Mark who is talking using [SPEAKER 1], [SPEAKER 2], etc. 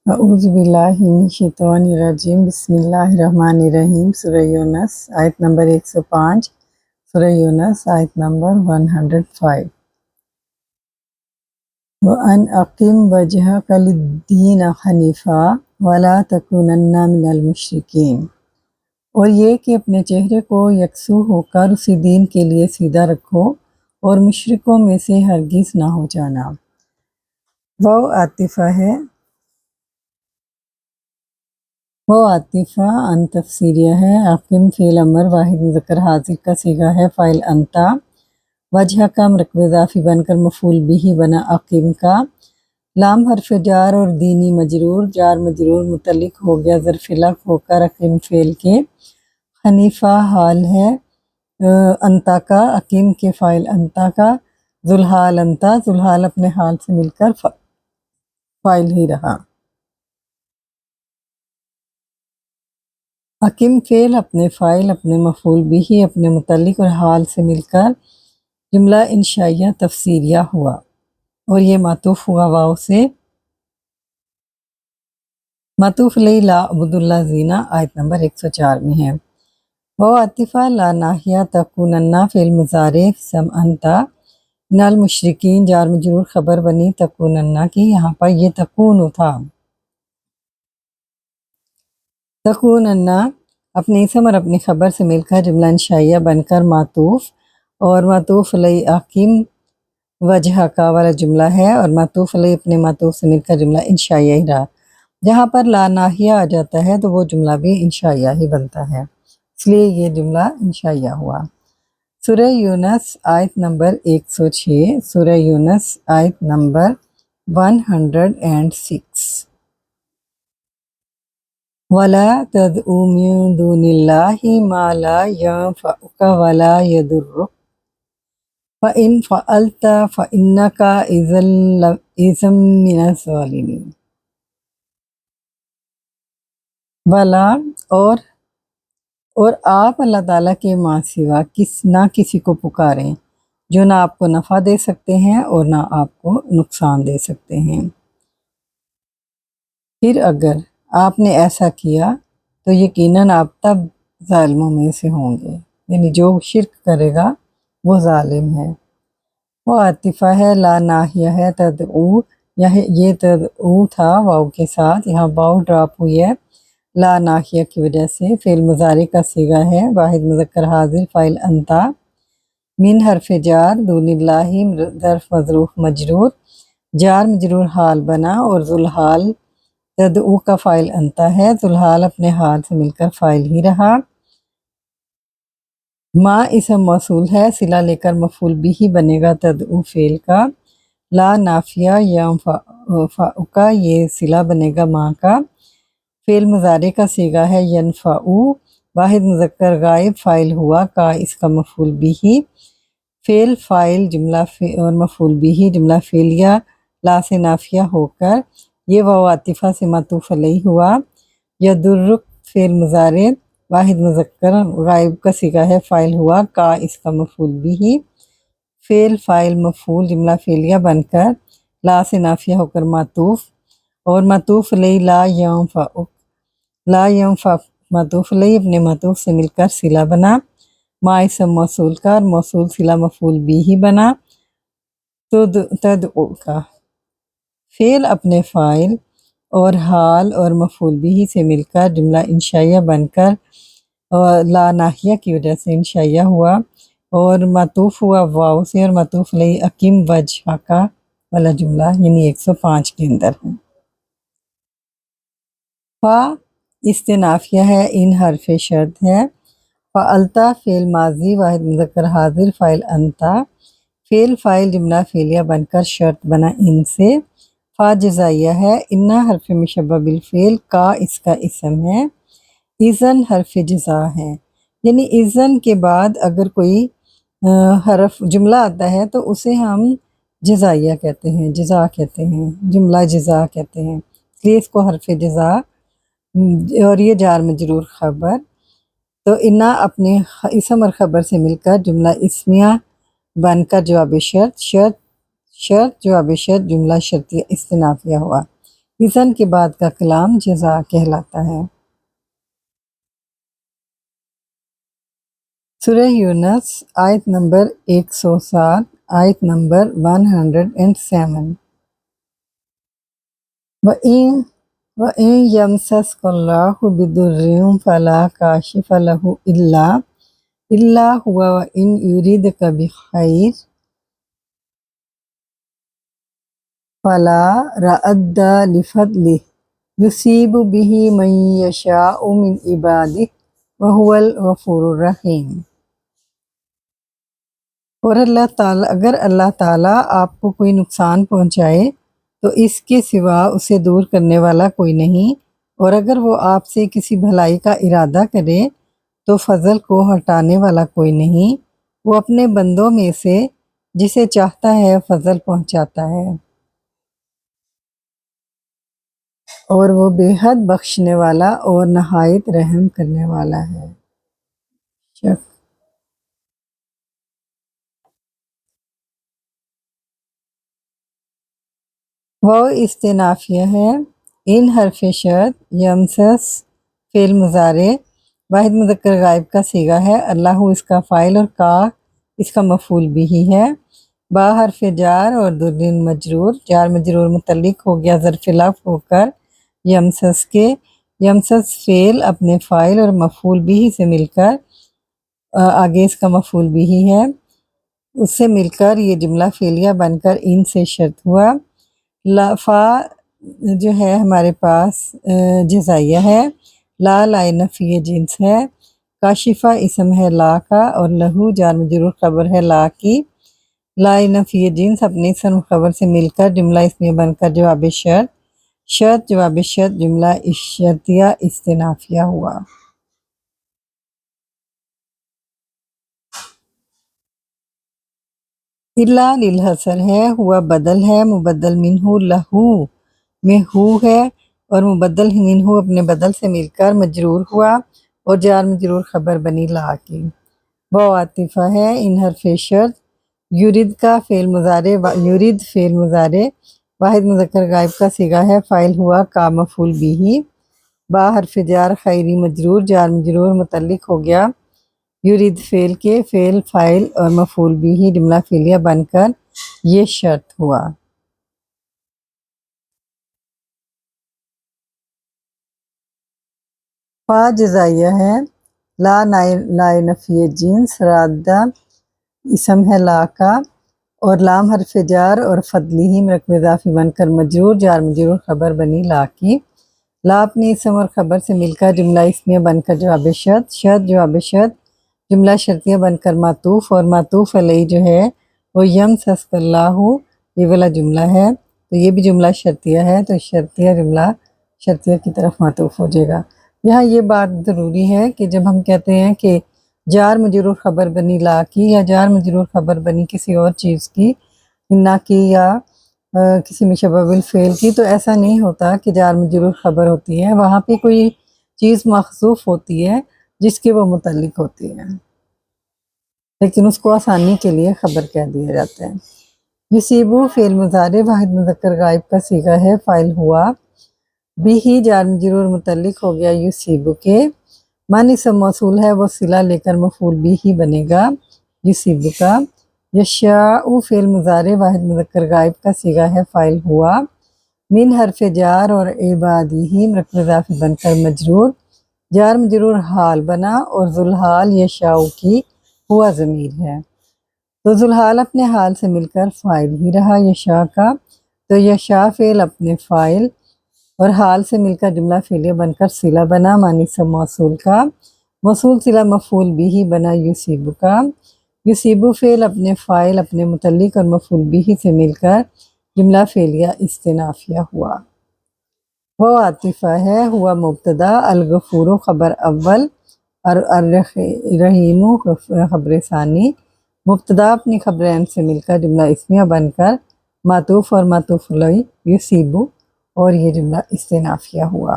[SPEAKER 1] اعوذ باللہ من الشیطان الرجیم بسم اللہ الرحمن الرحیم سورہ یونس آیت نمبر 105 سورہ یونس آیت نمبر 105 وَأَنْ أَقِمْ وَجْهَكَ لِلدِّينِ حَنِيفًا وَلَا تَكُونَنَّ مِنَ الْمُشْرِكِينَ، اور یہ کہ اپنے چہرے کو یکسو ہو کر اسی دین کے لیے سیدھا رکھو اور مشرکوں میں سے ہرگز نہ ہو جانا۔ وہ عاطفہ ان تفسیریہ ہے۔ اقیم فعل امر واحد مذکر حاضر کا صیغہ ہے فاعل انتا، وجہ کا مرکب اضافی بن کر مفعول بھی بنا اقیم کا، لام حرف جار اور دینی مجرور، جار مجرور متعلق ہو گیا ظرف لق ہو کر اقیم فعل کے، حنیفہ حال ہے انتا کا، اقیم کے فاعل انتا کا، ذوالحال انتا، ذوالحال اپنے حال سے مل کر فاعل ہی رہا۔ اقیم فعل اپنے فاعل اپنے مفعول بھی اپنے متعلق اور حال سے مل کر جملہ انشائیہ تفسیریہ ہوا، اور یہ معطوف ہوا واو سے، معطوف علیہ لا عبد اللہ زینہ آیت نمبر 104 میں ہے۔ وہ عاطفہ لا ناہیہ تکونن فعل مضارع سم انتا من المشرکین، جار مجرور خبر بنی تکونن کی، یہاں پر یہ تکون تھا۔ تکونن اپنے اسم اور اپنی خبر سے مل کر جملہ انشائیہ بن کر معطوف، اور معطوف علیہ اقیم وجہ کا والا جملہ ہے، اور معطوف علیہ اپنے معطوف سے مل کر جملہ انشائیہ ہی رہا۔ جہاں پر لا ناہیہ آ جاتا ہے تو وہ جملہ بھی انشائیہ ہی بنتا ہے، اس لیے یہ جملہ انشائیہ ہوا۔ سورہ یونس آیت نمبر 106، سورہ یونس آیت نمبر 106۔ وَلَا تَدْعُ مِن دُونِ اللَّهِ مَا لَا يَنفَعُكَ وَلَا يَضُرُّكَ فَإِنْ فَعَلْتَ فَإِنَّكَ إِذًا مِنَ الظَّالِمِينَ۔ وَلَا اور آپ اللہ تعالیٰ کے ماں سوا نہ کسی کو پکاریں جو نہ آپ کو نفع دے سکتے ہیں اور نہ آپ کو نقصان دے سکتے ہیں۔ پھر اگر آپ نے ایسا کیا تو یقیناً آپ تب ظالموں میں سے ہوں گے، یعنی جو شرک کرے گا وہ ظالم ہے۔ وہ عاطفہ ہے لا ناہیہ ہے تدعو، یہ تدعو تھا واو کے ساتھ، یہاں واو ڈراپ ہوئی ہے لا ناہیہ کی وجہ سے، فعل مضارع کا صیغہ ہے واحد مذکر حاضر فاعل انتا، من حرف جار دون اللہ ظرف مظروف مجرور، جار مجرور حال بنا، اور ذوالحال تدعو کا فاعل انتا ہے، ذوالحال اپنے حال سے مل کر فاعل ہی رہا۔ ما اسم موصول ہے، صلہ لے کر مفعول بھی بنے گا تدعو فعل کا، لا نافیہ ینفعک یہ صلہ بنے گا ما کا، فعل مضارع کا صیغہ ہے ینفعو، واحد مذکر غائب فاعل ہوا کا اس کا مفعول بھی، فعل فاعل جملہ اور مفعول بھی جملہ فعلیہ لا سے نافیہ ہو کر یہ واو عاطفہ سے معطوف علیہ ہوا۔ یضرک فعل مضارع واحد مذکر غائب کا صیغہ ہے فاعل ہوا کا اس کا مفعول بھی، فعل فاعل مفعول جملہ فعلیہ بن کر لا سے نافیہ ہو کر معطوف، اور معطوف علیہ لا ینفعک، لا ینفع معطوف علیہ اپنے معطوف سے مل کر صلہ بنا، ما اسم موصول کا، اور موصول صلہ مفعول بھی بنا، تدعو کا فعل اپنے فاعل اور حال اور مفعول بھی سے مل کر جملہ انشائیہ بن کر لا ناہیہ کی وجہ سے انشائیہ ہوا، اور معطوف ہوا واو سے، اور معطوف علیہ اقیم وجہ کا والا جملہ یعنی 105 کے اندر ہے۔ فا استنافیہ ہے، ان حرف شرط ہے، فعلتا فعل ماضی واحد مذکر حاضر فاعل انتا، فعل فاعل جملہ فعلیہ بن کر شرط بنا ان سے، فا جزائیہ ہے، انا حرف مشبہ بالفعل کا اس کا اسم ہے، اذن حرف جزا ہے، یعنی اذن کے بعد اگر کوئی حرف جملہ آتا ہے تو اسے ہم جزائیہ کہتے ہیں، جزا کہتے ہیں، جملہ جزا کہتے ہیں، اس لیے اس کو حرف جزا، اور یہ جار مجرور خبر، تو انا اپنے اسم اور خبر سے مل کر جملہ اسمیہ بن کر جواب شرط جواب شرط جملہ شرطیہ استنافیہ ہوا، اذن کے بعد کا کلام جزا کہلاتا ہے۔ سورہ یونس آیت نمبر 107 آیت نمبر 107۔ وَإِن يَمْسَسْكَ اللَّهُ بِضُرٍّ فَلَا كَاشِفَ لَهُ إِلَّا هُوَ وَإِن يُرِدْكَ بِخَيْرٍ فَلَا رَادَّ لِفَضْلِهِ يُصِيبُ بِهِ مَن يَشَاءُ مِنْ عِبَادِهِ وَهُوَ الْغَفُورُ الرَّحِيمُ۔ اور اگر اللہ تعالیٰ آپ کو کوئی نقصان پہنچائے تو اس کے سوا اسے دور کرنے والا کوئی نہیں، اور اگر وہ آپ سے کسی بھلائی کا ارادہ کرے تو فضل کو ہٹانے والا کوئی نہیں، وہ اپنے بندوں میں سے جسے چاہتا ہے فضل پہنچاتا ہے، اور وہ بے حد بخشنے والا اور نہایت رحم کرنے والا ہے۔ وہ استنافیہ ہے۔ ان حرف شرط یمسس فعل مضارع واحد مذکر غائب کا صیغہ ہے، اللہ اس کا فاعل اور کا اس کا مفعول بھی ہے۔ با حرف جار اور درن مجرور، جار مجرور متعلق ہو گیا ظرف لفظ ہو کر یمسس کے۔ یمسس فعل اپنے فاعل اور مفعول بھی سے مل کر آگے اس کا مفعول بھی ہے، اس سے مل کر یہ جملہ فعلیہ بن کر ان سے شرط ہوا۔ فا جو ہے ہمارے پاس جزائیہ ہے، لا لائے نفی جنس ہے، کاشفہ اسم ہے لا کا، اور لہو جار مجرور خبر ہے لا کی۔ لائے نفی جنس اپنے اسم خبر سے مل کر جملہ اسمیہ بن کر جواب شرط، شرط جواب شرط جملہ شرطیہ استنافیہ ہوا۔ الا للحصر ہے، ہوا بدل ہے، مبدل منہ لہو میں ہو ہے، اور مبدل منہ اپنے بدل سے مل کر مجرور ہوا اور جار مجرور خبر بنی لا کی۔ وہ عاطفہ ہے، ان حرف شرط یرید کا فعل مضارع، یرید فعل مضارع واحد مذکر غائب کا صیغہ ہے، فاعل ہوا کا مفعول بھی۔ با حرف جار خیری مجرور، جار مجرور متعلق ہو گیا یرید فعل کے، فعل فاعل اور مفعول بھی جملہ فعلیہ بن کر یہ شرط ہوا۔ فا جزائیہ ہے، لا لائے نفی جنس، رادہ اسم ہے لا کا، اور لام حرف جار اور فضلی مرکب اضافی بن کر مجرور، جار مجرور خبر بنی لا کی۔ لا اپنے اسم اور خبر سے مل کر جملہ اسمیہ بن کر جواب شرط، شرط جواب شرط جملہ شرطیہ بن کر معطوف، اور معطوف علیہ جو ہے وہ یمسسک اللہ یہ والا جملہ ہے، تو یہ بھی جملہ شرطیہ ہے، تو شرطیہ جملہ شرطیہ کی طرف معطوف ہو جائے گا۔ یہاں یہ بات ضروری ہے کہ جب ہم کہتے ہیں کہ جار مجرور خبر بنی لا کی یا جار مجرور خبر بنی کسی اور چیز کی، نہ کی یا کسی مشبہ بالفعل کی، تو ایسا نہیں ہوتا کہ جار مجرور خبر ہوتی ہے، وہاں پہ کوئی چیز محذوف ہوتی ہے جس کے وہ متعلق ہوتی ہے، لیکن اس کو آسانی کے لیے خبر کہہ دیا جاتا ہے۔ یصیبو فعل مضارع واحد مذکر غائب کا صیغہ ہے، فاعل ہوا بھی جار مجرور متعلق ہو گیا یصیبو کے، من اسم موصول ہے وہ صلہ لے کر مفعول بھی ہی بنے گا یصیبو کا۔ یشاء فعل مضارع واحد مذکر غائب کا صیغہ ہے، فاعل ہوا من حرف جار اور عبادی مرکب اضافی بن کر مجرور، جار مجرور حال بنا، اور ذوالحال یشاء کی ہوا ضمیر ہے، تو ذوالحال اپنے حال سے مل کر فاعل ہی رہا یشاء کا، تو یشاء فعل اپنے فاعل اور حال سے مل کر جملہ فعلیہ بن کر صلہ بنا معنی اسم موصول کا، موصول صلہ مفعول بھی ہی بنا یصیبو کا۔ یصیبو فعل اپنے فاعل اپنے متعلق اور مفعول بھی سے مل کر جملہ فعلیہ استنافیہ ہوا۔ وہ عاطفہ ہے، ہوا مبتدا، الغفور خبر اول، اور الرحیم خبر ثانی، مبتدا اپنی خبرین سے مل کر جملہ اسمیہ بن کر معطوف اور معطوف علیہ یصیبو، اور یہ جملہ استنافیہ ہوا۔